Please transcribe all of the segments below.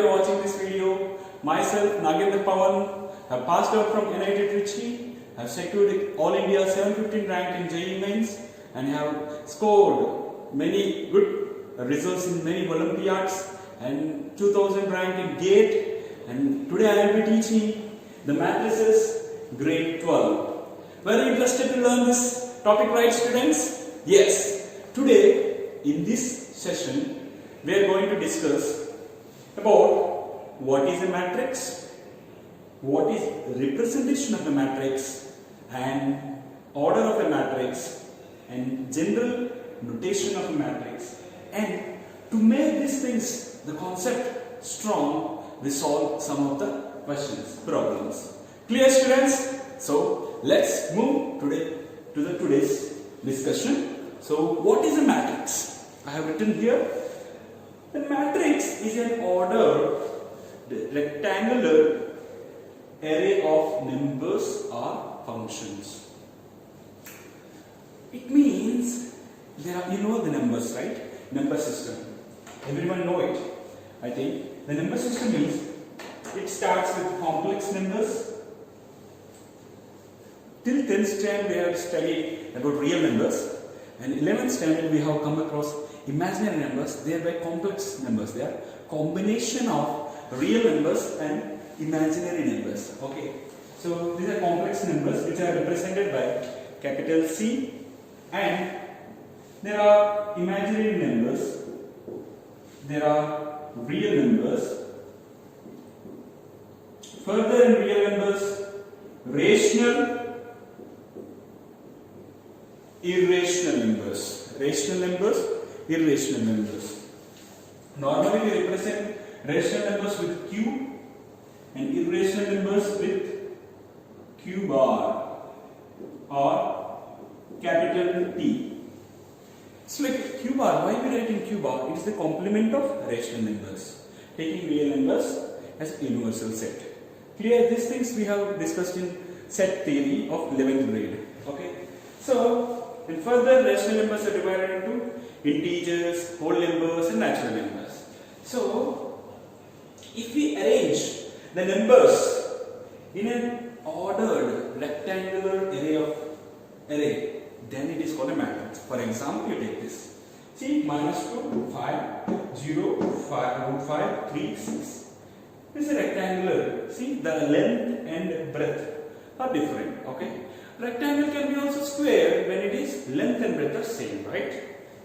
watching this video. Myself, Nagendra Pawan, have passed out from NIT Trichy, have secured All India 715 rank in JEE Mains, and have scored many good results in many Olympiads and 2000 rank in GATE. And today I will be teaching the matrices grade 12. Very interested to learn this topic, right, students? Yes. Today in this session we are going to discuss about what is a matrix, what is representation of a matrix, and order of a matrix, and general notation of a matrix. And to make these things, the concept strong, we solve some of the questions, problems. Clear, students? So let's move today to the today's discussion. So what is a matrix? I have written here. The matrix is an ordered rectangular array of numbers or functions. It means there are, you know the numbers, right? Number system. Everyone know it. I think the number system is, it starts with complex numbers. Till 10th standard we have studied about real numbers, and 11th standard we have come across imaginary numbers. They are by complex numbers. They are combination of real numbers and imaginary numbers. Okay. So these are complex numbers which are represented by capital C, and there are imaginary numbers, there are real numbers. Further, in real numbers, rational, irrational numbers. Rational numbers, irrational numbers. Normally we represent rational numbers with Q and irrational numbers with Q bar or capital T. So like Q bar, why we write in Q bar? It is the complement of rational numbers, taking real numbers as universal set. Clear? These things we have discussed in set theory of 11th grade. Okay. So, and further, rational numbers are divided into integers, whole numbers, and natural numbers. So, if we arrange the numbers in an ordered rectangular array, then it is called a matrix. For example, you take this. See, -2, 5, 0, 5, root 5, 3, 6. This is a rectangular. See, the length and breadth are different. Okay. Rectangle can be also square when it is length and breadth are same, right?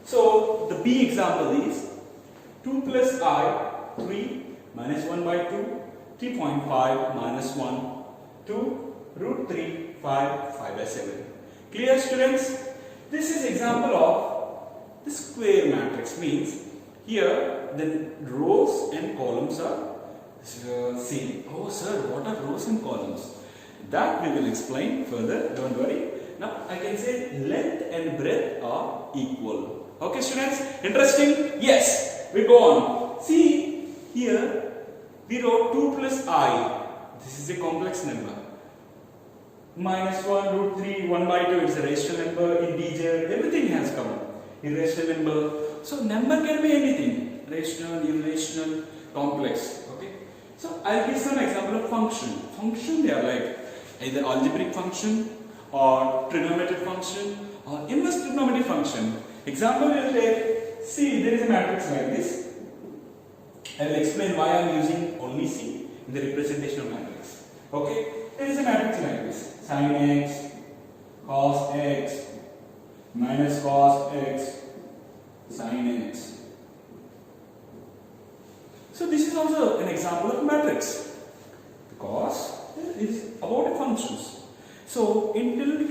So the B example is 2 plus I, 3 minus 1 by 2, 3.5 minus 1, 2, root 3, 5, 5 by 7. Clear, students? This is example of the square matrix. Means here the rows and columns are same. Oh sir, what are rows and columns? That we will explain further, don't worry. Now I can say length and breadth are equal. Okay, students? Interesting? Yes. We go on. See, here we wrote 2 plus I. This is a complex number. Minus 1, root 3, 1 by 2, it's a rational number, integer, everything has come. Irrational number. So number can be anything. Rational, irrational, complex. Okay. So I'll give some example of function. Function, they are like either algebraic function or trigonometric function or inverse trigonometric function. Example we will take, see, there is a matrix like this. I will explain why I am using only C in the representation of matrix. Okay, there is a matrix like this. Sin x, cos x, minus cos x, sin x. So this is also an example of matrix because it is about functions. So in grade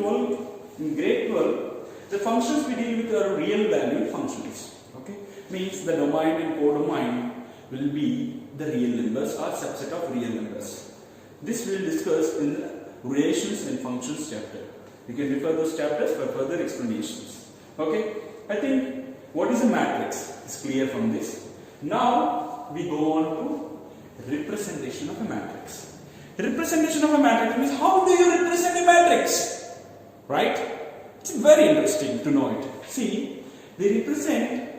12, the functions we deal with are real valued functions. Okay, means the domain and codomain will be the real numbers or subset of real numbers. This we will discuss in the relations and functions chapter. You can refer those chapters for further explanations. Okay, I think what is a matrix is clear from this. Now we go on to representation of a matrix. Representation of a matrix means how do you represent a matrix? Right? It's very interesting to know it. See, they represent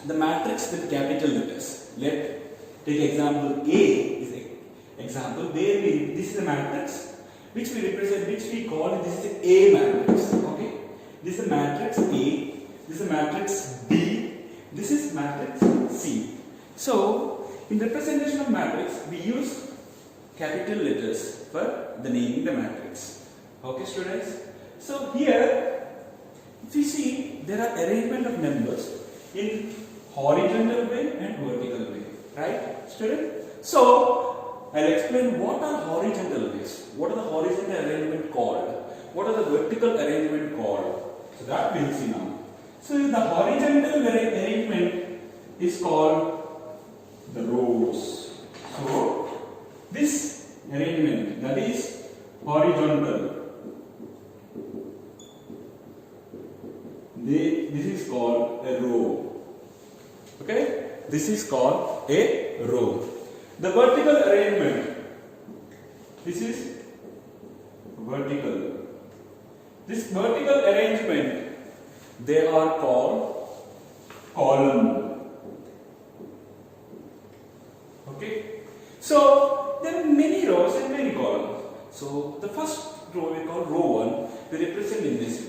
the matrix with capital letters. Let Take example A is an example where this is a matrix which we represent, which we call this is a matrix. Okay, this is a matrix A, this is a matrix B, this is matrix C. So in representation of matrix we use capital letters for the naming the matrix. Okay, students. So here, if you see, there are arrangement of numbers in horizontal way and vertical way, right, student? So I'll explain what are horizontal ways, what are the horizontal arrangement called, what are the vertical arrangement called. So that we'll see now. So the horizontal arrangement is called the rows. So this arrangement, that is horizontal, this is called a row. Okay, this is called a row. The vertical arrangement, this is vertical. This vertical arrangement, they are called column. Okay, so there are many rows and many columns. So the first row we call row 1, we represent in this way.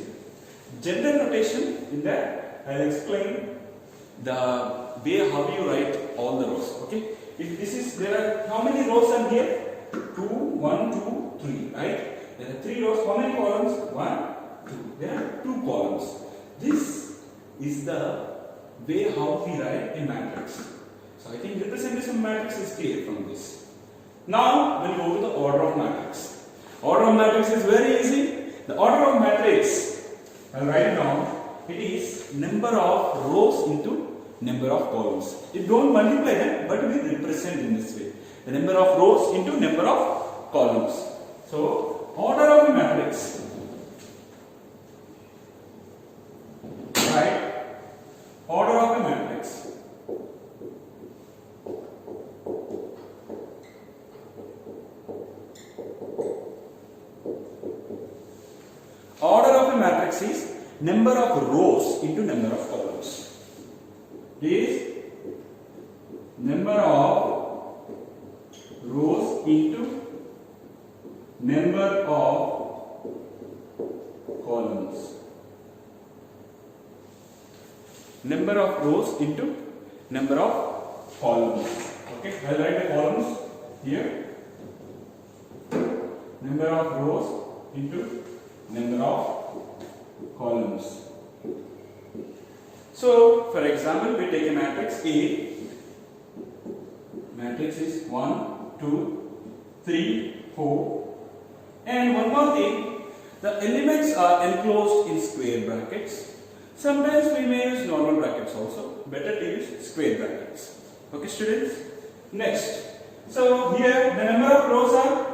General notation, in that I will explain the way how you write all the rows. Okay, if this is, there are how many rows are here? 2, 1, 2, 3, right? There are 3 rows. How many columns? 1, 2. There are 2 columns. This is the way how we write a matrix. So I think representation of matrix is clear from this. Now we'll go to the order of matrix. Order of matrix is very easy. The order of matrix, I'll write it down. It is number of rows into number of columns. You don't multiply them, but we represent in this way. The number of rows into number of columns. So order of a matrix. Right? Order of a matrix. Order of a matrix is number of rows into number of columns. Is number of rows into number of columns. Number of rows into number of columns. Okay, I'll write the columns here. Number of rows into number of columns. So, for example, we take a matrix A. Matrix is 1, 2, 3, 4. And one more thing, the elements are enclosed in square brackets. Sometimes we may use normal brackets also. Better to use square brackets. Okay, students? Next. So, here the number of rows are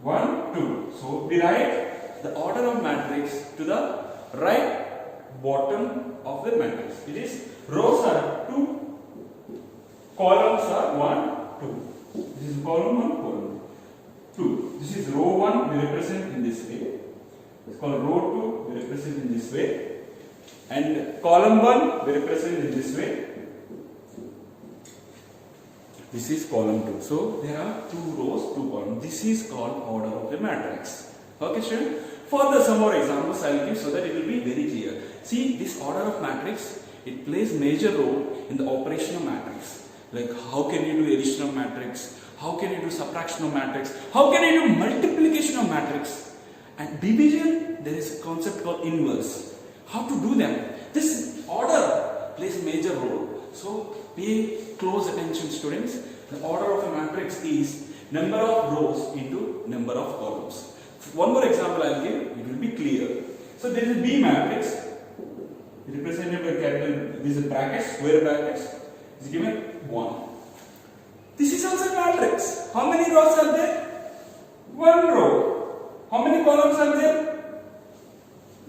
1, 2. So, we write the order of matrix to the right bottom of the matrix. It is rows are 2, columns are 1, 2. This is column 1, column 2. This is row 1, we represent in this way. It's called row 2, we represent in this way. And column 1, we represent in this way. This is column 2. So there are 2 rows, 2 columns. This is called order of the matrix. Okay, student? Further, some more examples I will give so that it will be very clear. See, this order of matrix, it plays major role in the operation of matrix. Like how can you do addition of matrix? How can you do subtraction of matrix? How can you do multiplication of matrix? And division, there is a concept called inverse. How to do them? This order plays a major role. So pay close attention, students. The order of a matrix is number of rows into number of columns. One more example I will give, it will be clear. So there is a B matrix, represented by capital, this is brackets, square brackets, is given 1. This is also a matrix. How many rows are there? 1 row. How many columns are there?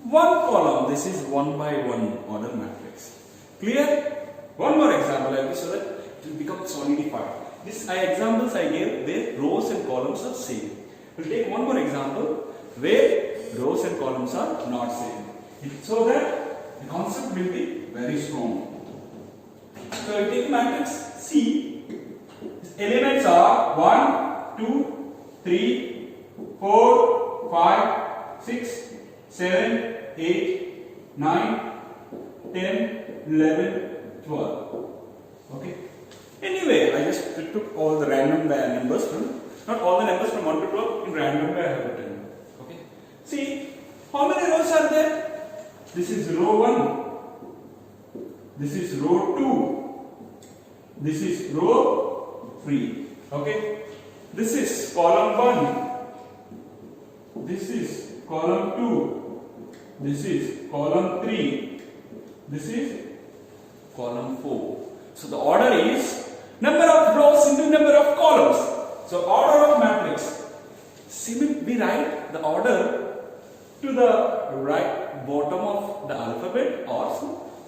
1 column. This is 1 by 1 order matrix. Clear? One more example I will give so that it will become solidified. These are examples I gave where rows and columns are same. We'll take one more example where rows and columns are not same. So that the concept will be very strong. So I take matrix C. elements are 1, 2, 3, 4, 5, 6, 7, 8, 9, 10, 11, 12. Okay. Anyway, I just took all the random numbers from, not all the numbers from 1 to 12, in random way I have written. Okay. See, how many rows are there? This is row 1. This is row 2. This is row 3. Okay. This is column 1. This is column 2. This is column 3. This is column 4. So the order is number of rows into number of columns. So order of matrix. We write the order to the right bottom of the alphabet or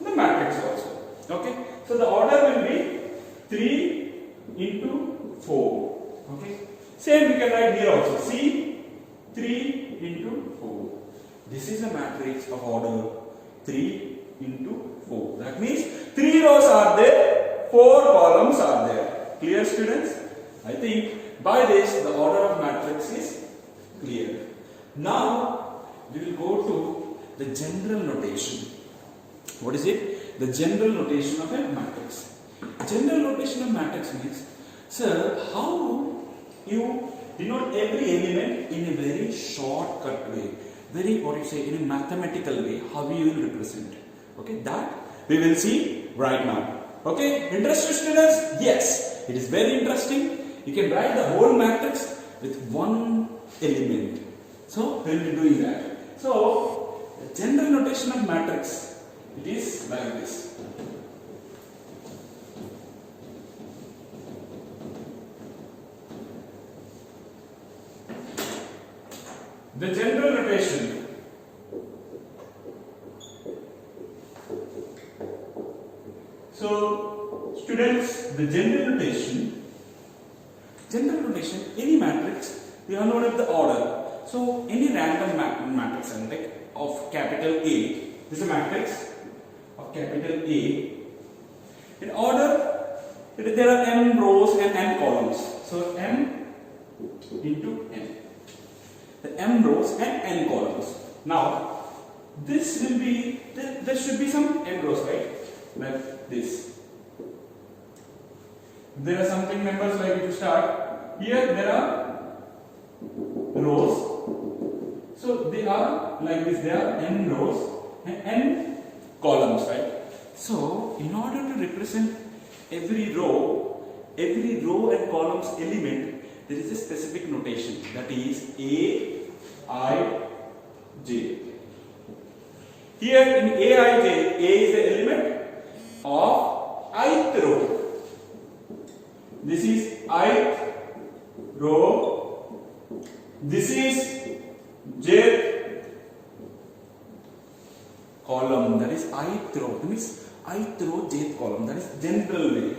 the matrix also. Okay. So the order will be 3 into 4. Okay. Same we can write here also. See, 3 into 4. This is a matrix of order 3 into 4. That means 3 rows are there, 4 columns are there. Clear, students? I think by this the order of matrix is clear. Now we will go to the general notation. What is it? The general notation of a matrix. General notation of matrix means, sir, how you denote every element in a very shortcut way, very, what you say, in a mathematical way, how you will represent. Okay, that we will see right now. Okay, interested students? Yes, it is very interesting. You can write the whole matrix with one element. So we will be doing that. So the general notation of matrix, it is like this. The general notation. So, students, the general notation, any matrix, we are known as the order. So, any random matrix, like of capital A, this is a matrix of capital A. In order, there are m rows and n columns. So, m into n. The m rows and n columns. Now, this will be, there should be some n rows, right? Like this. There are something numbers like if you start, here there are rows. So, they are like this, there are n rows and n columns, right? So, in order to represent every row and columns element, there is a specific notation, that is A, I, J. Here in A, I, J, A is the element of ith row. This is ith row. This is j column. That is ith row. That means ith row, jth column. That is general way.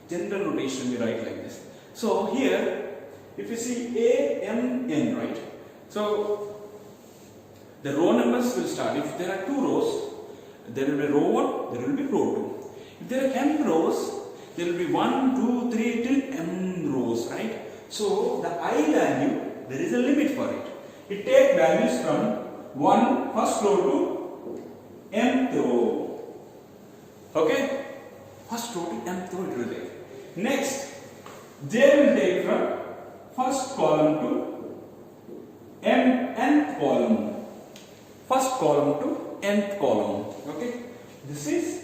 General notation we write like this. So here, if you see A, M, N, right? So the row numbers will start. If there are 2 rows, there will be row 1, there will be row 2. If there are m rows, there will be 1, 2, 3 till m rows, right? So the I value, there is a limit for it. It takes values from first row to mth row. Okay? First row to mth row it will take. Next, J will take from first column to nth column. First column to nth column. Okay? This is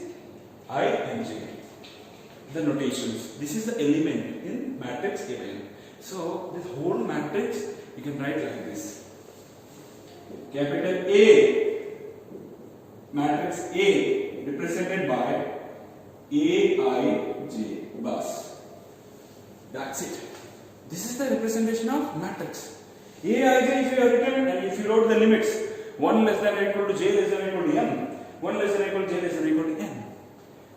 I and J. The notations. This is the element in matrix given. So this whole matrix you can write like this. Capital A, matrix A represented by Aij bus. That's it. This is the representation of matrix. Aij if you have written and if you wrote the limits 1 less than or equal to j less than or equal to m, 1 less than or equal to j less than or equal to n.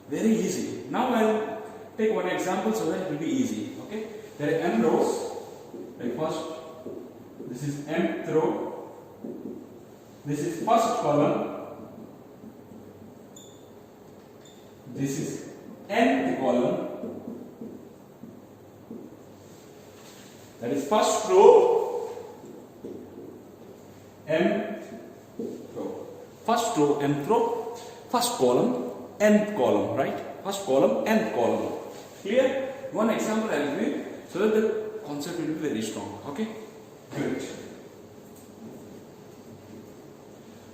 Very easy. Now I'll take one example so that it will be easy. Okay? There are m rows. Like first, this is mth row. This is first column. This is nth column. That is first row, mth row. First row, mth row. First column, nth column, right? First column, nth column. Clear? One example I will give so that the concept will be very strong. Okay? Good.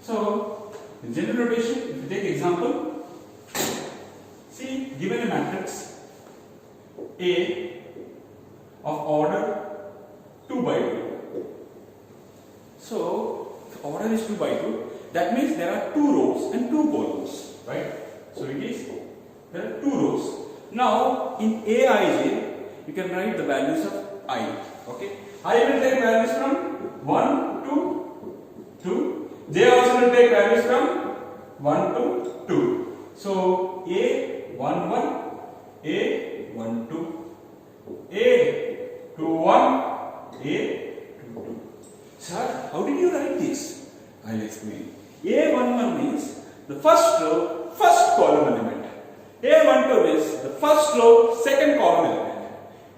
So, in general rotation, if you take example, see, given a matrix A of order 2 by 2. So, if order is 2 by 2, that means there are 2 rows and 2 columns, right? So, it is, there are 2 rows. Now, in Aij, you can write the values of I, okay? I will take values from 1 to 2. J also will take values from 1 to 2. So, A11, A12, A21, A22. Sir, how did you write this? I will explain. A11 means the first row, first column element. A12 means the first row, second column element.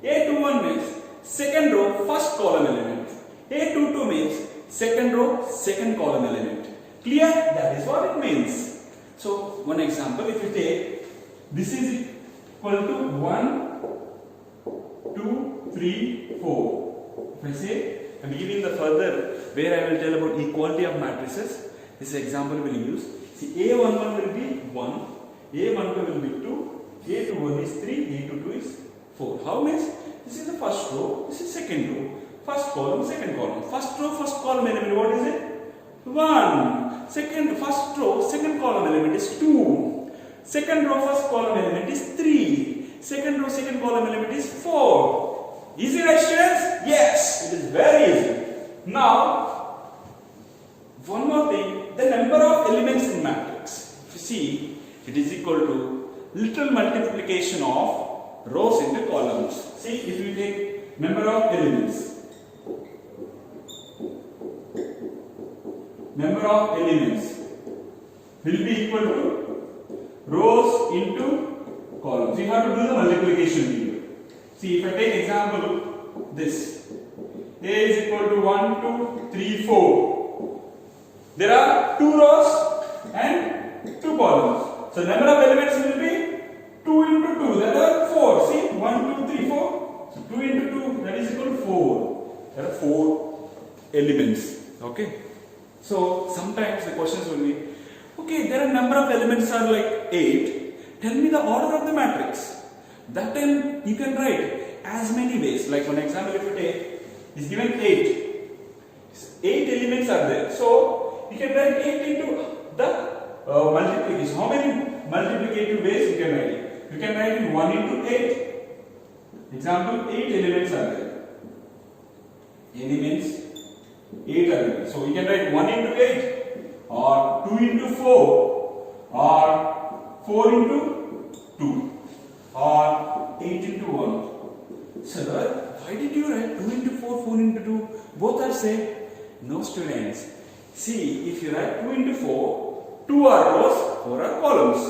A21 means second row, first column element. A22 means second row, second column element. Clear? That is what it means. So, one example, if you take, this is equal to 1, 2, 3, 4. If I say, I am giving the further where I will tell about equality of matrices. This example we will use. See, A11 will be 1, A12 will be 2, A21 is 3, A22 is 4. How means? This is the first row, this is second row. First column, second column. First row, first column element, what is it? 1. Second, first row, second column element is 2. Second row, first column element is 3. Second row, second column element is 4. Easy, right, students? Yes, it is very easy. Now, one more thing, the number of elements in matrix. If you see, it is equal to literal multiplication of rows into columns. See, if you take number of elements. Number of elements will be equal to rows into columns. You have to do the multiplication here. See, if I take example this, A is equal to 1, 2, 3, 4. There are 2 rows and 2 columns. So number of elements will be 2 into 2. That is 4. See, 1, 2, 3, 4. So 2 into 2, that is equal to 4. There are 4 elements. Okay. So sometimes the questions will be, okay, there are number of elements are like 8. Tell me the order of the matrix. That time you can write as many ways. Like one example, if you take, is given 8. 8 elements are there. So you can write 8 into the multiplication. How many multiplicative ways you can write it? You can write in 1 into 8. Example, 8 elements are there. Elements 8 are there. So we can write 1 into 8 or 2 into 4 or 4 into 2 or 8 into 1. Sir, why did you write 2 into 4, 4 into 2? Both are same. No, students. See, if you write 2 into 4, 2 are rows, 4 are columns.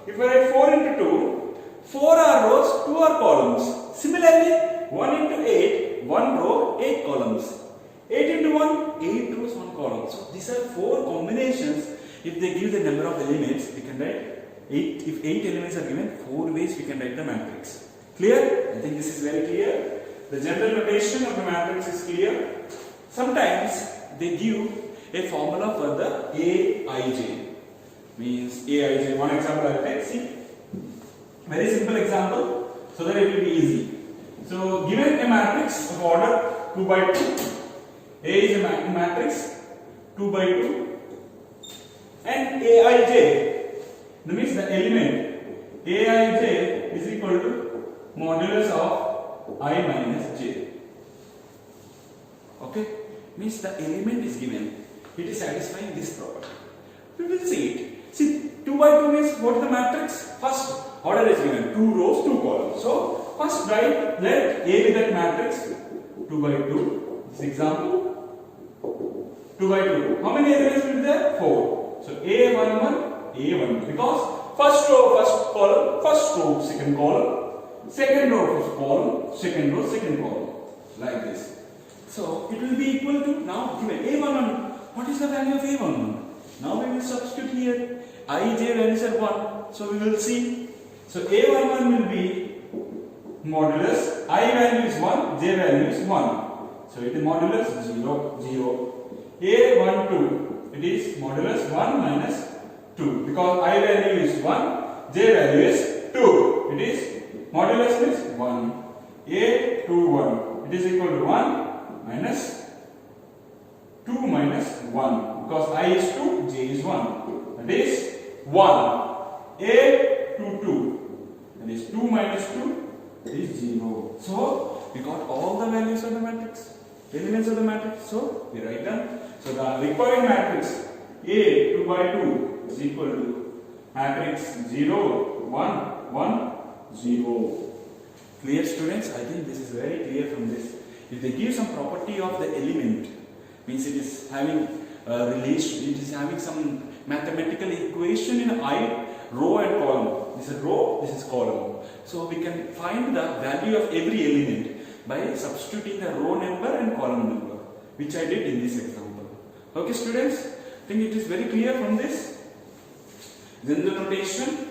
If I write 4 into 2, 4 are rows, 2 are columns. Similarly, 1 into 8, 1 row, 8 columns. 8 into 1, 8 rows, 1 column. So these are 4 combinations. If they give the number of elements, we can write 8. If 8 elements are given, 4 ways we can write the matrix. Clear? I think this is very clear. The general notation of the matrix is clear. Sometimes they give a formula for the Aij. Means Aij. One example I will take. See, very simple example, so that it will be easy. So given a matrix of order 2 by 2. A is a matrix 2 by 2 and Aij, that means the element Aij is equal to modulus of I minus j. Okay, means the element is given, it is satisfying this property. We will see it. See, 2 by 2 means what is the matrix? First order is given, 2 rows, 2 columns. So first write, let A be that matrix 2 by 2. This example 2 by 2. How many elements will be there? 4. So A11, A1. Because first row, first column, first row, second column, second row, first column, second row, second column. Like this. So it will be equal to, now given A11, what is the value of A11? Now we will substitute here, I, J values are 1, so we will see. So A11 will be modulus, I value is 1, J value is 1. So it is modulus 0, 0. A12, it is modulus 1 minus 2, because I value is 1, J value is 2. It is modulus is 1. A21, it is equal to 1 minus 2 minus 1, because I is 2, J is 1. That is 1. A22, that is 2 minus 2 is 0. So we got all the values of the matrix, elements of the matrix. So we write down. So the required matrix A 2 by 2 is equal to matrix 0, 1, 1, 0. Clear, students? I think this is very clear from this. If they give some property of the element, means it is having a relation, it is having some mathematical equation in I, row and column. This is row, this is column. So we can find the value of every element by substituting the row number and column number, which I did in this example. Okay, students? I think it is very clear from this. Then the notation,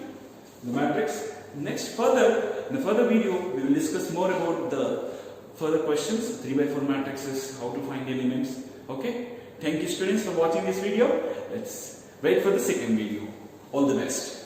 the matrix. Next, in the further video, we will discuss more about the further questions, 3 by 4 matrices, how to find elements. Okay? Thank you, students, for watching this video. Let's wait for the second video. All the best.